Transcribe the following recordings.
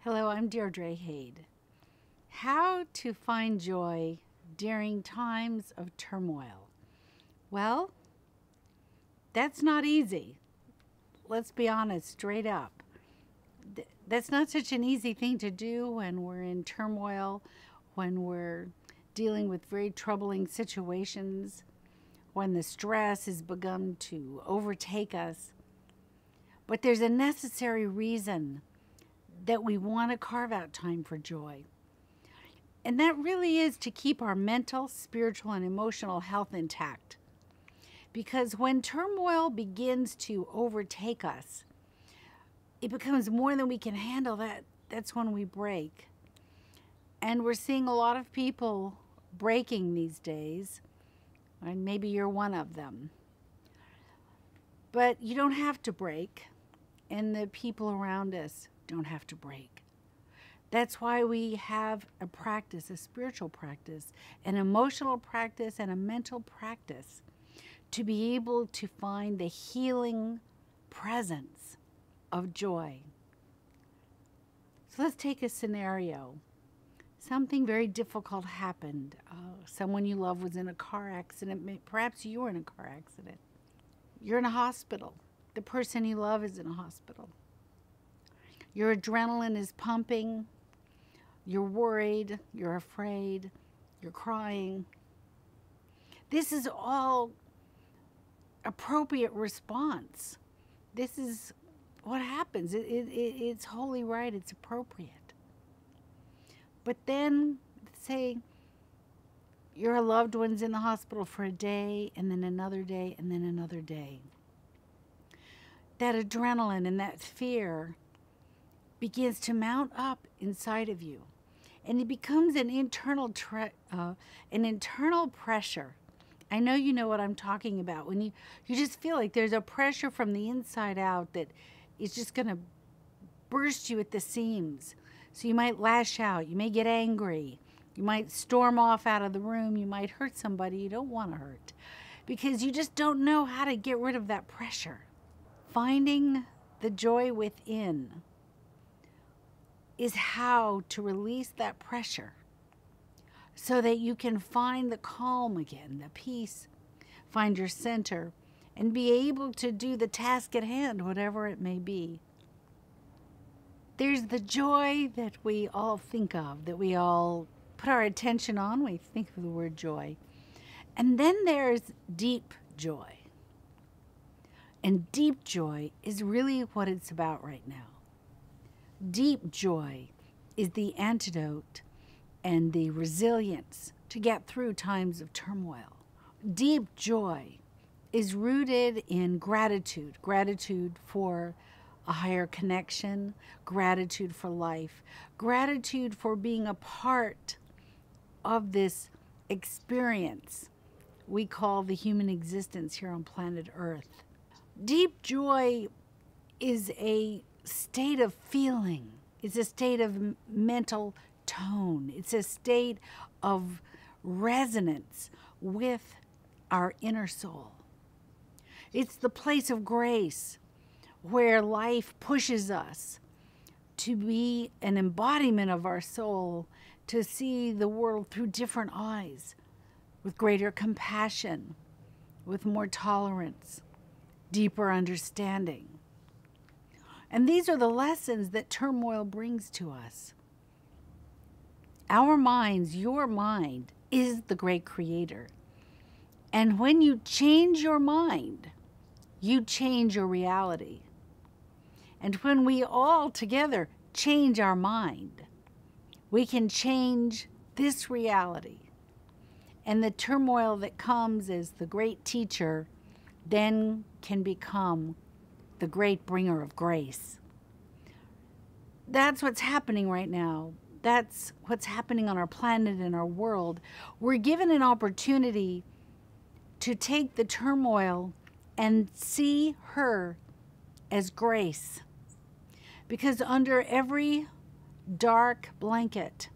Hello, I'm Deirdre Hade. How to find joy during times of turmoil? Well, that's not easy. Let's be honest, straight up. That's not such an easy thing to do when we're in turmoil, when we're dealing with very troubling situations, when the stress has begun to overtake us. But there's a necessary reason that we want to carve out time for joy. And that really is to keep our mental, spiritual, and emotional health intact. Because when turmoil begins to overtake us, it becomes more than we can handle. That's when we break. And we're seeing a lot of people breaking these days, and maybe you're one of them. But you don't have to break, and the people around us don't have to break. That's why we have a practice, a spiritual practice, an emotional practice, and a mental practice to be able to find the healing presence of joy. So let's take a scenario. Something very difficult happened. Someone you love was in a car accident. Perhaps you were in a car accident. You're in a hospital. The person you love is in a hospital. Your adrenaline is pumping. You're worried. You're afraid. You're crying. This is all appropriate response. This is what happens. It's wholly right. It's appropriate. But then, say, your loved one's in the hospital for a day, and then another day, and then another day. That adrenaline and that fear begins to mount up inside of you, and it becomes an internal pressure. I know you know what I'm talking about. When you just feel like there's a pressure from the inside out that is just going to burst you at the seams. So you might lash out, you may get angry, you might storm off out of the room, you might hurt somebody you don't want to hurt, because you just don't know how to get rid of that pressure. Finding the joy within is how to release that pressure so that you can find the calm again, the peace, find your center, and be able to do the task at hand, whatever it may be. There's the joy that we all think of, that we all put our attention on. We think of the word joy. And then there's deep joy. And deep joy is really what it's about right now. Deep joy is the antidote and the resilience to get through times of turmoil. Deep joy is rooted in gratitude, gratitude for a higher connection, gratitude for life, gratitude for being a part of this experience we call the human existence here on planet Earth. Deep joy is a state of feeling. It's a state of mental tone. It's a state of resonance with our inner soul. It's the place of grace where life pushes us to be an embodiment of our soul, to see the world through different eyes, with greater compassion, with more tolerance, deeper understanding. And these are the lessons that turmoil brings to us. Our minds, your mind, is the great creator. And when you change your mind, you change your reality. And when we all together change our mind, we can change this reality. And the turmoil that comes as the great teacher then can become the great bringer of grace. That's what's happening right now. That's what's happening on our planet and our world. We're given an opportunity to take the turmoil and see her as grace. Because under every dark blanket,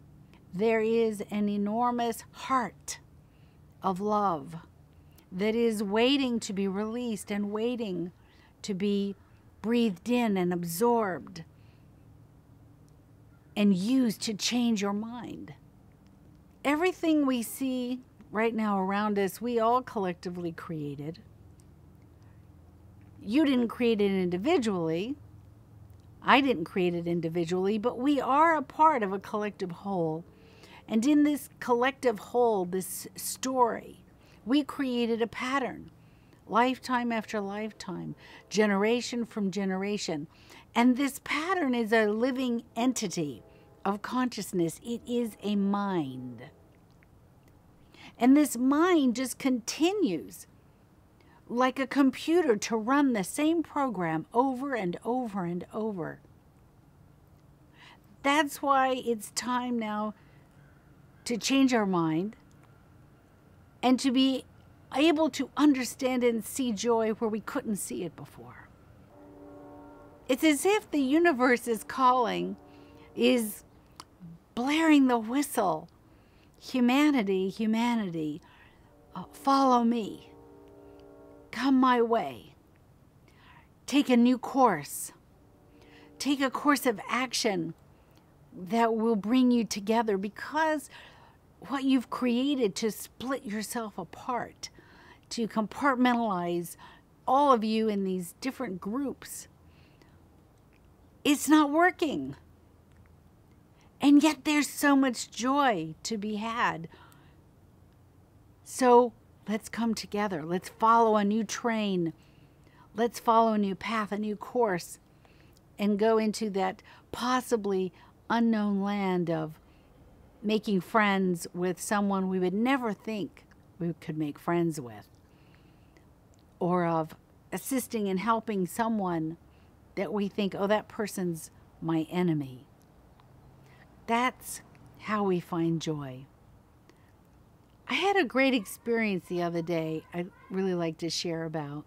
there is an enormous heart of love that is waiting to be released and waiting to be breathed in and absorbed. and use to change your mind. Everything we see right now around us, we all collectively created. You didn't create it individually. I didn't create it individually, but we are a part of a collective whole. And in this collective whole, this story, we created a pattern, lifetime after lifetime, generation from generation. And this pattern is a living entity of consciousness. It is a mind. And this mind just continues like a computer to run the same program over and over and over. That's why it's time now to change our mind and to be able to understand and see joy where we couldn't see it before. It's as if the universe is calling, is blaring the whistle. Humanity, humanity, follow me. Come my way. Take a new course. Take a course of action that will bring you together, because what you've created to split yourself apart, to compartmentalize all of you in these different groups, it's not working. And yet there's so much joy to be had. So let's come together. Let's follow a new train. Let's follow a new path, a new course, and go into that possibly unknown land of making friends with someone we would never think we could make friends with, or of assisting and helping someone that we think, oh, that person's my enemy. That's how we find joy. I had a great experience the other day I'd really like to share about.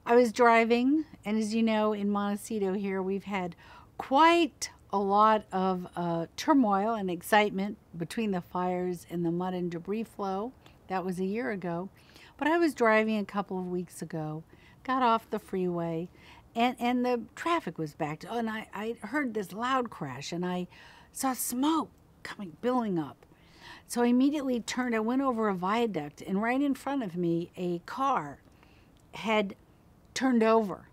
I was driving, and as you know, in Montecito here, we've had quite a lot of turmoil and excitement between the fires and the mud and debris flow. That was a year ago. But I was driving a couple of weeks ago, got off the freeway, and the traffic was backed. And I heard this loud crash, and I saw smoke billowing up. So I immediately turned. I went over a viaduct, and right in front of me, a car had turned over.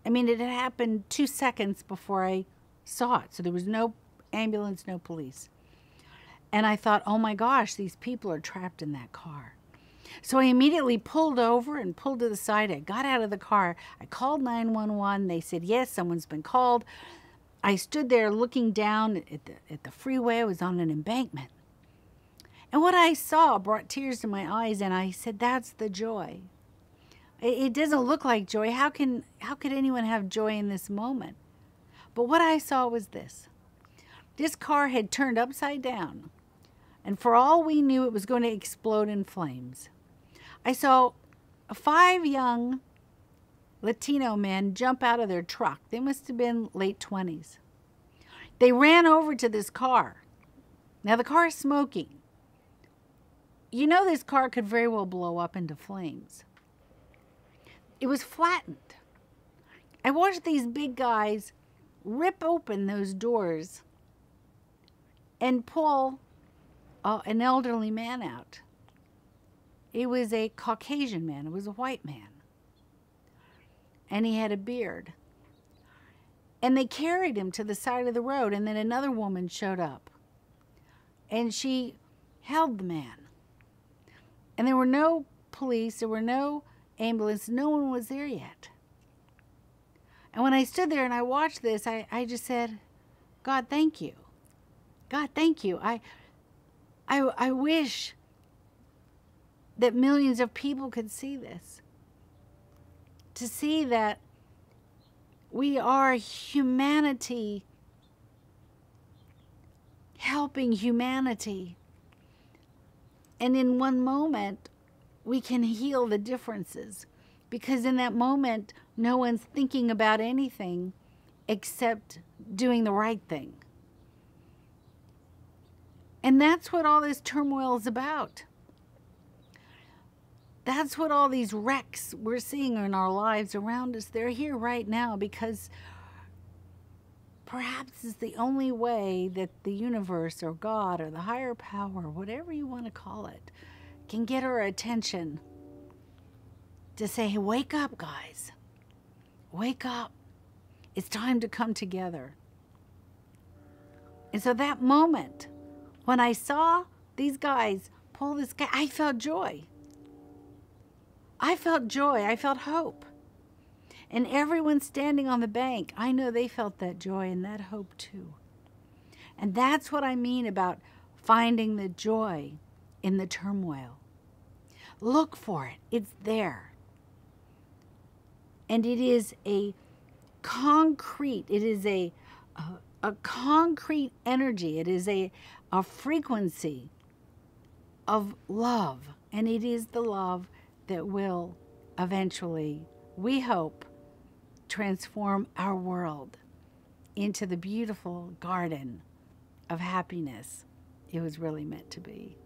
I mean, it had happened 2 seconds before I saw it. So there was no ambulance, no police. And I thought, oh my gosh, these people are trapped in that car. So I immediately pulled over and pulled to the side. I got out of the car. I called 911. They said, yes, someone's been called. I stood there looking down at the freeway. I was on an embankment. And what I saw brought tears to my eyes, and I said, that's the joy. It doesn't look like joy. How could anyone have joy in this moment? But what I saw was this. This car had turned upside down, and for all we knew, it was going to explode in flames. I saw 5 young Latino men jump out of their truck. They must have been late 20s. They ran over to this car. Now the car is smoking. You know, this car could very well blow up into flames. It was flattened. I watched these big guys rip open those doors and pull an elderly man out. It was a Caucasian man. It was a white man. And he had a beard. And they carried him to the side of the road, and then another woman showed up. And she held the man. And there were no police, there were no ambulance, no one was there yet. And when I stood there and I watched this, I just said, God, thank you. God, thank you. I wish that millions of people could see this. To see that we are humanity helping humanity. And in one moment, we can heal the differences. Because in that moment, no one's thinking about anything except doing the right thing. And that's what all this turmoil is about. That's what all these wrecks we're seeing in our lives around us, they're here right now because perhaps is the only way that the universe or God or the higher power, whatever you want to call it, can get our attention to say, hey, wake up, guys. Wake up. It's time to come together. And so that moment, when I saw these guys pull this guy, I felt joy. I felt joy. I felt hope. And everyone standing on the bank, I know they felt that joy and that hope too. And that's what I mean about finding the joy in the turmoil. Look for it. It's there. And it is a concrete, a concrete energy. It is a frequency of love. And it is the love that will eventually, we hope, transform our world into the beautiful garden of happiness it was really meant to be.